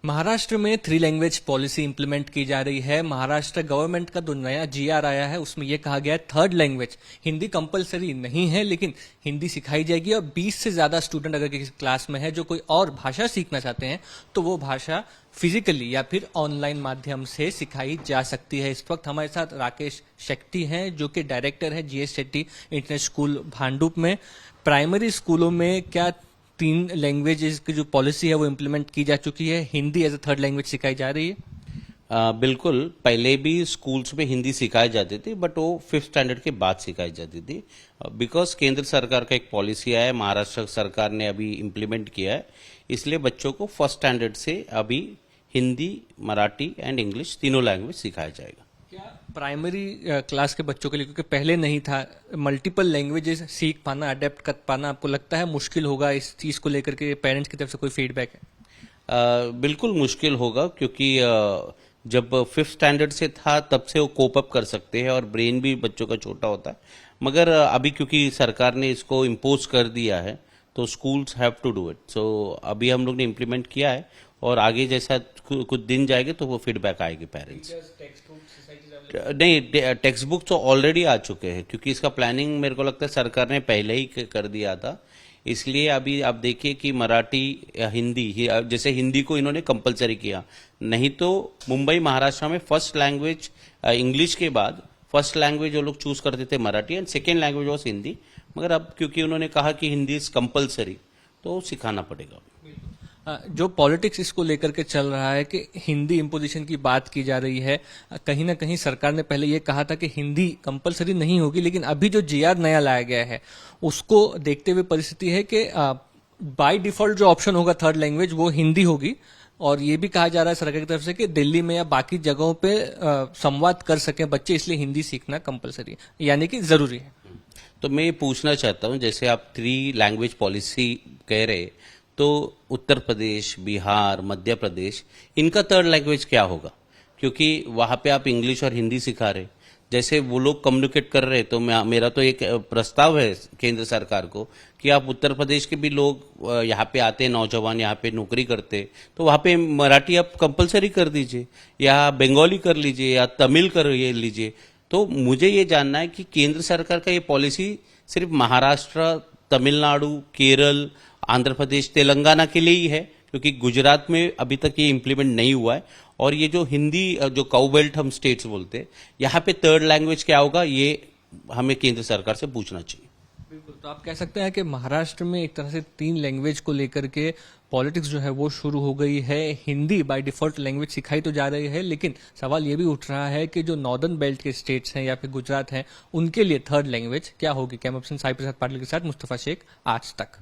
महाराष्ट्र में 3 language policy implement की जा रही है। महाराष्ट्र गवर्नमेंट का जो नया जीआर आया है उसमें यह कहा गया है 3rd लैंग्वेज हिंदी कंपलसरी नहीं है, लेकिन हिंदी सिखाई जाएगी और 20 से ज्यादा स्टूडेंट अगर किसी क्लास में है जो कोई और भाषा सीखना चाहते हैं तो वो भाषा फिजिकली या फिर ऑनलाइन माध्यम से सिखाई जा सकती है। इस वक्त हमारे साथ राकेश शेट्टी हैं जो कि डायरेक्टर है GS Shetty international school Bhandup में। प्राइमरी स्कूलों में क्या 3 लैंग्वेजेस की जो पॉलिसी है वो इम्प्लीमेंट की जा चुकी है, Hindi as a 3rd language सिखाई जा रही है? बिल्कुल, पहले भी स्कूल्स में हिंदी सिखाई जाती थी, बट वो 5th स्टैंडर्ड के बाद सिखाई जाती थी। बिकॉज केंद्र सरकार का एक पॉलिसी आया है, महाराष्ट्र सरकार ने अभी इम्प्लीमेंट किया है, इसलिए बच्चों को 1st स्टैंडर्ड से अभी हिंदी, मराठी एंड इंग्लिश तीनों लैंग्वेज सिखाया जाएगा। क्या प्राइमरी क्लास के बच्चों के लिए, क्योंकि पहले नहीं था, मल्टीपल लैंग्वेजेस सीख पाना, अडेप्ट कर पाना आपको लगता है मुश्किल होगा? इस चीज को लेकर के पेरेंट्स की तरफ से कोई फीडबैक है? बिल्कुल मुश्किल होगा, क्योंकि जब 5th स्टैंडर्ड से था तब से वो कोप अप कर सकते हैं और ब्रेन भी बच्चों का छोटा होता है। मगर अभी क्योंकि सरकार ने इसको इम्पोज कर दिया है तो schools have to do it. So अभी हम लोग ने इम्प्लीमेंट किया है और आगे जैसा कुछ दिन जाएंगे तो वो फीडबैक आएगी पेरेंट्स। नहीं, टेक्स्ट बुक तो ऑलरेडी आ चुके हैं, क्योंकि इसका प्लानिंग मेरे को लगता है सरकार ने पहले ही कर दिया था। इसलिए अभी आप देखिए कि मराठी, हिंदी, जैसे हिंदी को इन्होंने कंपलसरी किया, नहीं तो मुंबई महाराष्ट्र में 1st लैंग्वेज इंग्लिश के बाद 1st लैंग्वेज वो लोग चूज करते थे Marathi and 2nd language was Hindi. मगर अब क्योंकि उन्होंने कहा कि हिंदी इज कंपलसरी तो सिखाना पड़ेगा। जो पॉलिटिक्स इसको लेकर के चल रहा है कि हिंदी इम्पोजिशन की बात की जा रही है, कहीं ना कहीं सरकार ने पहले ये कहा था कि हिंदी कंपलसरी नहीं होगी, लेकिन अभी जो जीआर नया लाया गया है उसको देखते हुए परिस्थिति है कि बाय डिफॉल्ट जो ऑप्शन होगा 3rd लैंग्वेज वो हिंदी होगी। और ये भी कहा जा रहा है सरकार की तरफ से कि दिल्ली में या बाकी जगहों पे संवाद कर सके बच्चे, इसलिए हिंदी सीखना कंपलसरी है, यानी कि जरूरी है। तो मैं ये पूछना चाहता हूं, जैसे आप 3 लैंग्वेज पॉलिसी कह रहे, तो उत्तर प्रदेश, बिहार, मध्य प्रदेश, इनका 3rd लैंग्वेज क्या होगा? क्योंकि वहां पे आप इंग्लिश और हिंदी सिखा रहे, जैसे वो लोग कम्युनिकेट कर रहे, तो मेरा तो एक प्रस्ताव है केंद्र सरकार को कि आप उत्तर प्रदेश के भी लोग यहाँ पे आते हैं, नौजवान यहाँ पे नौकरी करते, तो वहाँ पे मराठी आप कंपलसरी कर दीजिए, या बंगाली कर लीजिए, या तमिल कर लीजिए। तो मुझे ये जानना है कि केंद्र सरकार का ये पॉलिसी सिर्फ महाराष्ट्र, तमिलनाडु, केरल, आंध्र प्रदेश, तेलंगाना के लिए ही है, क्योंकि गुजरात में अभी तक ये इम्प्लीमेंट नहीं हुआ है। और ये जो हिंदी, जो काउ बेल्ट हम स्टेट्स बोलते हैं, यहाँ पे 3rd लैंग्वेज क्या होगा, ये हमें केंद्र सरकार से पूछना चाहिए। बिल्कुल, तो आप कह सकते हैं कि महाराष्ट्र में एक तरह से 3 लैंग्वेज को लेकर के पॉलिटिक्स जो है वो शुरू हो गई है। हिंदी बाय डिफॉल्ट लैंग्वेज सिखाई तो जा रही है, लेकिन सवाल ये भी उठ रहा है कि जो नॉर्दर्न बेल्ट के स्टेट्स हैं या फिर गुजरात हैं, उनके लिए 3rd लैंग्वेज क्या होगी? कैमरा पर्सन साई प्रसाद पाटिल के साथ मुस्तफा शेख, आज तक।